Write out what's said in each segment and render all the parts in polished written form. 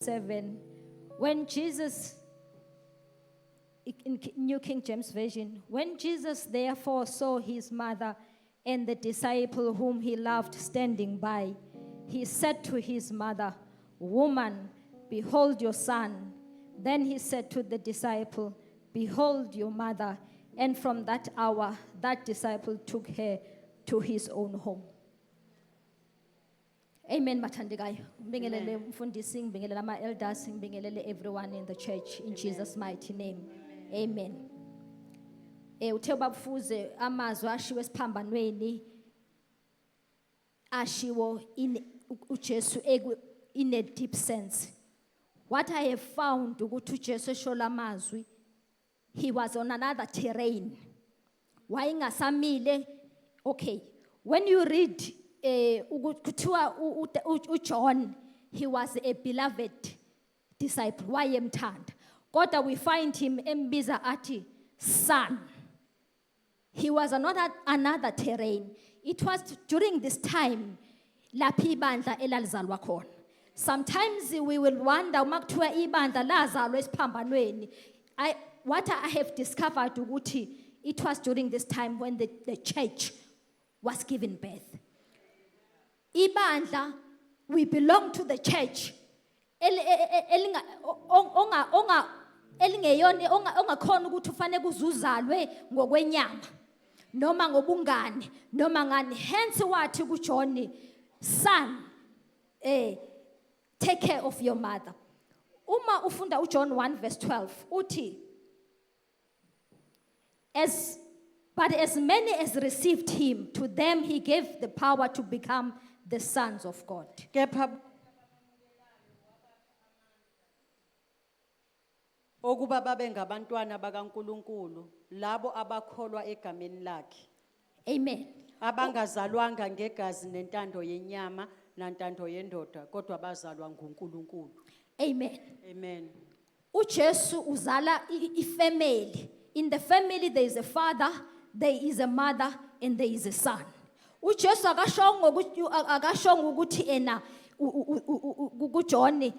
7, when Jesus, in New King James Version, when Jesus therefore saw his mother and the disciple whom he loved standing by, he said to his mother, "Woman, behold your son." Then he said to the disciple, "Behold your mother." And from that hour, that disciple took her to his own home. Amen, mathandekayo. Ngibingelele umfundisi, ngibingelele ama-elders, ngibingelele everyone in the church in Jesus' mighty name. Amen. Uthe babufuze amazwi ashiwo esiphambanweni ashiwo uJesu in a deep sense. What I have found ukuthi uJesu eshola amazwi, he was on another terrain. Wayengasamile. Okay, when you read John, he was a beloved disciple. Wayemthanda. Kodwa we find him embiza ati son. He was another terrain. It was during this time lapho ibandla elalizalwa khona. Sometimes we will wonder makuthiwa ibandla lazalwa esiphambanweni. What I have discovered ukuthi it was during this time when the church was given birth. Ibandla, we belong to the church. Ongakhona ukuthi ufanele uzuzalwe ngokwenyama noma ngobungane noma ngani. Hence wathi kuJohn, son, take care of your mother. Uma ufunda uJohn 1 verse 12 uthi, but as many as received him, to them he gave the power to become the sons of God. Okuba babe ngabantwana bakaNkuluNkulu labo abakholwa egameni lakhe. Amen. Abangazalwanga ngegazi nentando yenyama nantando yendoda kodwa bazalwa nguNkulunkulu. Amen. Amen. uJesu uzala ifamily. In the family there is a father, there is a mother, and there is a son. uJesu akashongo ukuthi ena kuJohn,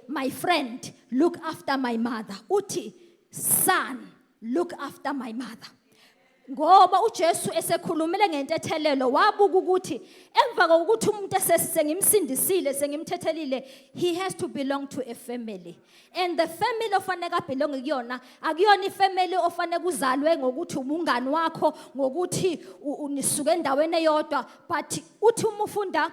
my friend, look after my mother. Uthi, son, look after my mother. Ngoba uJesu esekhulumile ngentethelelo wabuka ukuthi emva kokuthi umuntu sengimsindisile sengimthethelile, he has to belong to a family. And the family ofanele belong kuyona akuyona ifamily ofanele kuzalwe ngokuthi umungani wakho ngokuthi unisuke endaweni eyodwa, but uthi umufunda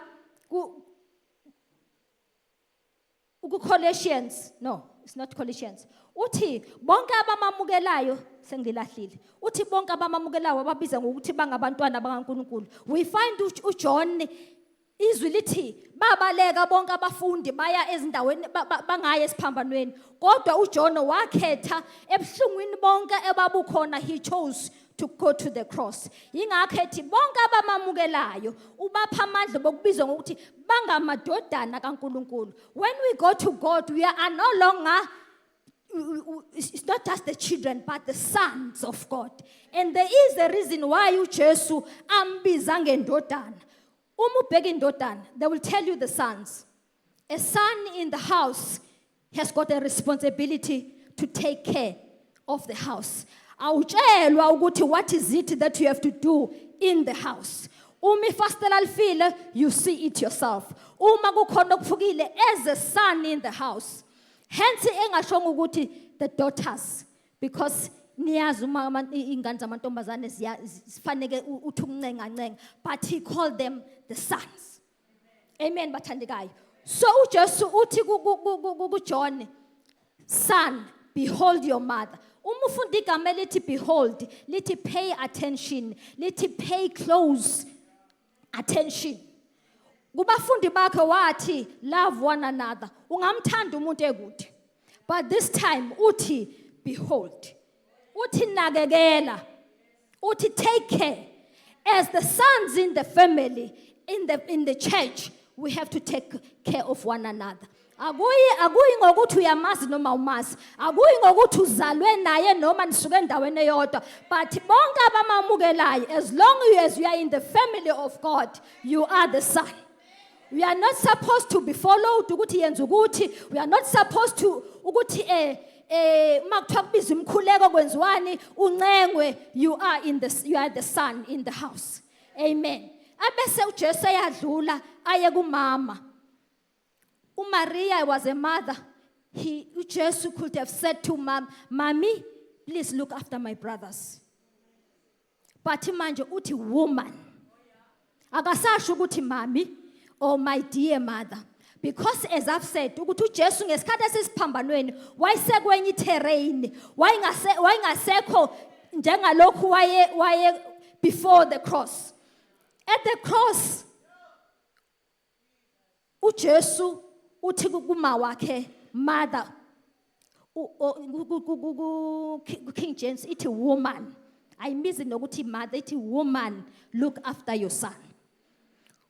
Colossians, no, it's not Colossians. Uthi bonke abamamukelayo sengilahlile. Uthi bonke abamamukelayo ababiza ngokuthi bangabantwana bakaNkuluNkulu. We find uJohn izwi lithi babaleka bonke abafundi baya ezindaweni bangaya esiphambanweni. Kodwa uJohn wakhetha ebuhlungwini bonke ebabukhona, he chose to go to the cross. Yingakho ethi bonke abamamukelayo ubapha amandla bokubizwa ngokuthi bangamadodana kaNkuluNkulu. When we go to God, we are no longer, it's not just the children but the sons of God. And there is a reason why uJesu ambiza ngendodana. Uma ubheka indodana, they will tell you the sons. A son in the house has got a responsibility to take care of the house. Awutshelwa ukuthi what is it that you have to do in the house. Uma ifastela lifile, you see it yourself. Uma kukhona okuphukile as a son in the house. Hence engashongo ukuthi the daughters, because niyazi uma ingane zamantombazane zifanele uthi uncenga, but he called them the sons. Amen, bathandekayo. So uJesu uthi kuJohn, son, behold your mother. Uma ufunda igama lithi behold, lithi pay attention, lithi pay close attention. Kubafundi bakhe wathi love one another. Ungamthanda umuntu ekude. But this time uthi behold. Uthi nakekela. Uthi take care. As the sons in the family, in the church, we have to take care of one another. Akuyi ngokuthi uyamazi noma umazi. Akuyi ngokuthi uzalwe naye noma nisuke endaweni eyodwa. But bonke abamamukelayo, as long as you are in the family of God, you are the son. We are not supposed to be followed ukuthi yenza ukuthi. We are not supposed to ukuthi makuthiwa kubiza umkhuleko kwenziwani uncengwe. You are the son in the house. Amen. Abese uJesu ayadlula aye kumama. uMaria was a mother. uJesu could have said to Mommy, please look after my brothers. But manje uthi woman. Akasasho ukuthi mommy or my dear mother. Because as I've said, ukuthi uJesu ngesikhathi esisiphambanweni wayesekwenye terrain, wayengasekho njengalokhu waye before the cross. At the cross, uJesu uthi kuma wakhe mother. King James ithi woman. Ayimizi nokuthi mother ithi woman, look after your son.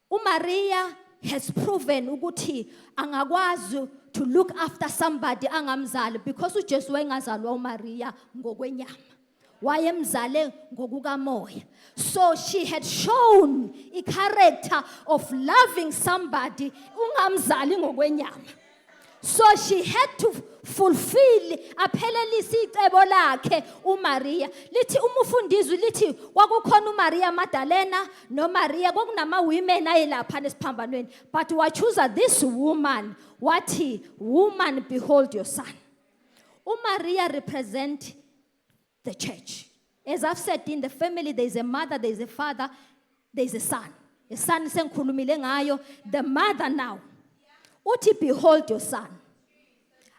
uMaria has proven ukuthi angakwazi to look after somebody angamzali because uJesu wayengazalwa uMaria ngokwenyama. Wayemzale ngokukamoya. So she had shown a character of loving somebody ungamzali ngokwenyama. So she had to fulfill aphelelisa icebo lakhe uMaria. Lithi umufundizwe lithi kwakukhona uMaria Magdalena no Maria kwakunama women ayelapha nesiphambanweni, but wachoose this woman. Wathi, woman, behold your son. uMaria represent the church. As I've said, in the family there is a mother, there is a father, there is a son. A son sengikhulumile ngayo, the mother now. Uthi behold your son.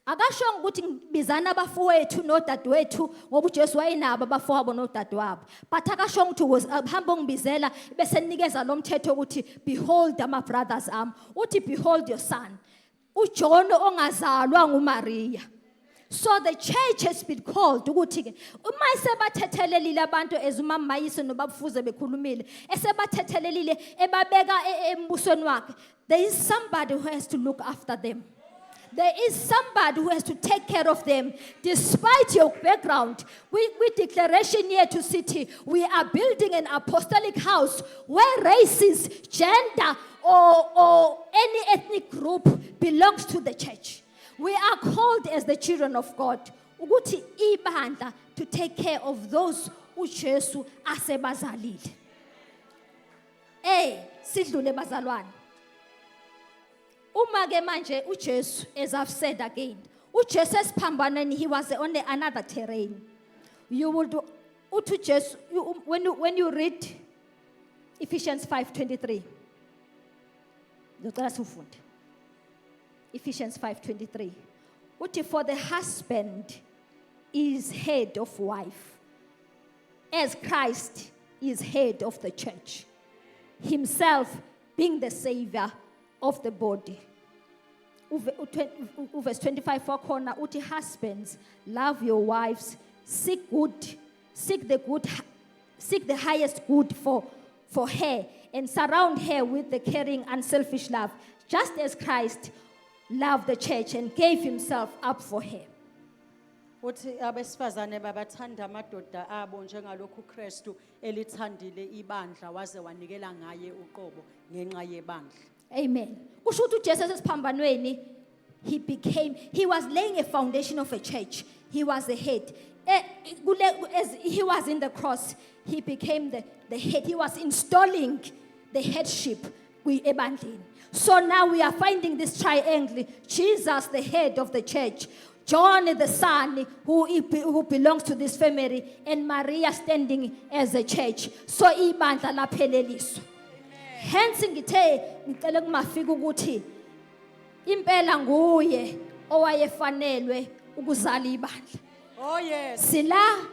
Akasho ukuthi ngibizana abafowethu nodadewethu ngoba uJesu wayenabo abafowabo nodadewabo. But akasho ukuthi hamba ngibizela bese ninikeza lo mthetho ukuthi behold my brothers uthi behold your son. uJohn ongazalwa nguMaria. So the church has been called ukuthi ke uma sebathethelelile abantu ezumama mayise nobabufuze bekhulumile esebathethelelile ebabeka embusweni wakhe, there is somebody who has to look after them. There is somebody who has to take care of them. Despite your background, we declaration here to city, we are building an apostolic house where races, gender, or any ethnic group belongs to the church. We are called as the children of God ukuthi ibandla to take care of those uJesu asebazalile. Sidlule bazalwane. Uma ke manje uJesu, as I've said again, uJesu esiphambanweni he was on another terrain. You will do uJesu when you read Ephesians 5:23. Ngicela sifunde. Ephesians 5:23. Uthi for the husband is head of wife, as Christ is head of the church, himself being the savior of the body. Verse 25 for corner uthi husbands, love your wives, seek the highest good for her, and surround her with the caring, unselfish love, just as Christ loved the church and gave himself up for her. Uthi abesifazane babathanda amadoda abo njengalokhu uKristu elithandile ibandla waze wanikela ngaye uqobo ngenxa yebandla. Amen. Kusho ukuthi uJesu esiphambanweni he was laying a foundation of a church. He was the head. As he was in the cross, he became the head. He was installing the headship ebandleni. So now we are finding this triangle. Jesus, the head of the church. John, the son, who belongs to this family. And Maria standing as a church. So ibandla lapheleliswa. Hence ngicela kumafika ukuthi impela nguye owayefanelwe ukuzala ibandla. Oh yes. Sila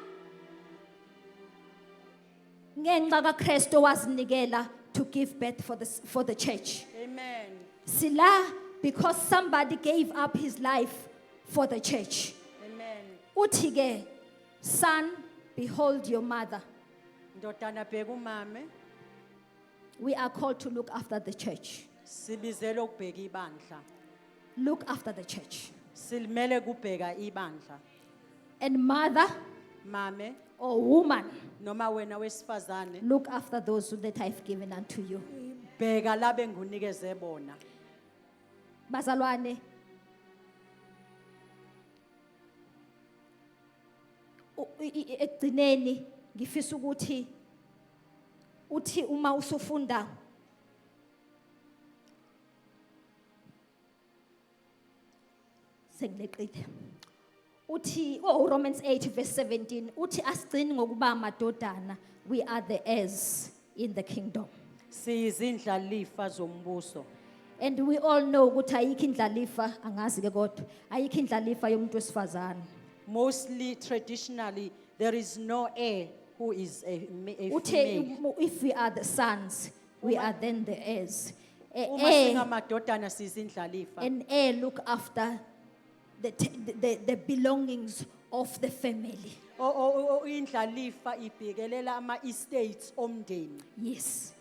ngenxa kaKristu wazinikela to give birth for the church. Amen. Sila because somebody gave up his life for the church. Amen. Uthi ke, son, behold your mother. Ndodana bheka umame. We are called to look after the church. Sibizelo ukubheka ibandla. Look after the church. Silmele kubheka ibandla. And mother Mame or woman, noma wena wesifazane look after those that I've given unto you. bheka la bengunikeze bona. Bazalwane, ekugcineni ngifisa ukuthi uthi uma usufunda sengileqile uthi Romans 8 verse 17 uthi asigcini ngokuba amadodana, we are the heirs in the kingdom. Siyizindlalifa zombuso. And we all know ukuthi ayikho indlalifa, angazi ke kodwa ayikho indlalifa yomuntu wesifazane. Mostly traditionally there is no heir who is a female. Uthe if we are the sons, we are then the heirs. Uma Heir, singamadodana sizindlalifa. an heir look after the belongings of the family. Indlalifa ibhekelela ama estates omndeni. Yes.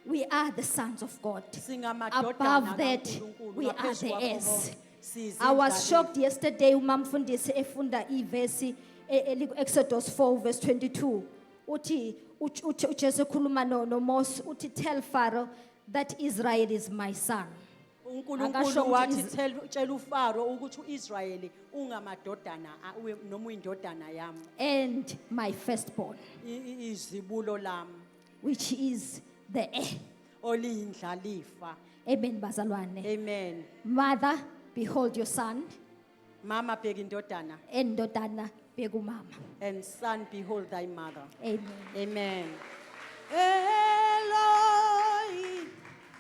We are the sons of God. Singamadodana Above that, kaNkulunkulu, we are ngaphezu the kwakho heirs. konke, siyizindlalifa. I was shocked yesterday umamfundisi efunda ivesi Exodus 4 verse 22. Uthi uJesu khuluma noMose uthi tell Pharaoh that Israel is my son. Akasho uNkulunkulu ukuthi wathi tshela uFaro ukuthi uIsrayeli ungamadodana noma uyindodana yami, and my firstborn, izibulo lami which is the heir. oliyindlalifa. Amen, bazalwane. Amen. Mother, behold your son, Mama bheka indodana, and ndodana bekumama. and son behold thy mother. Amen. Amen.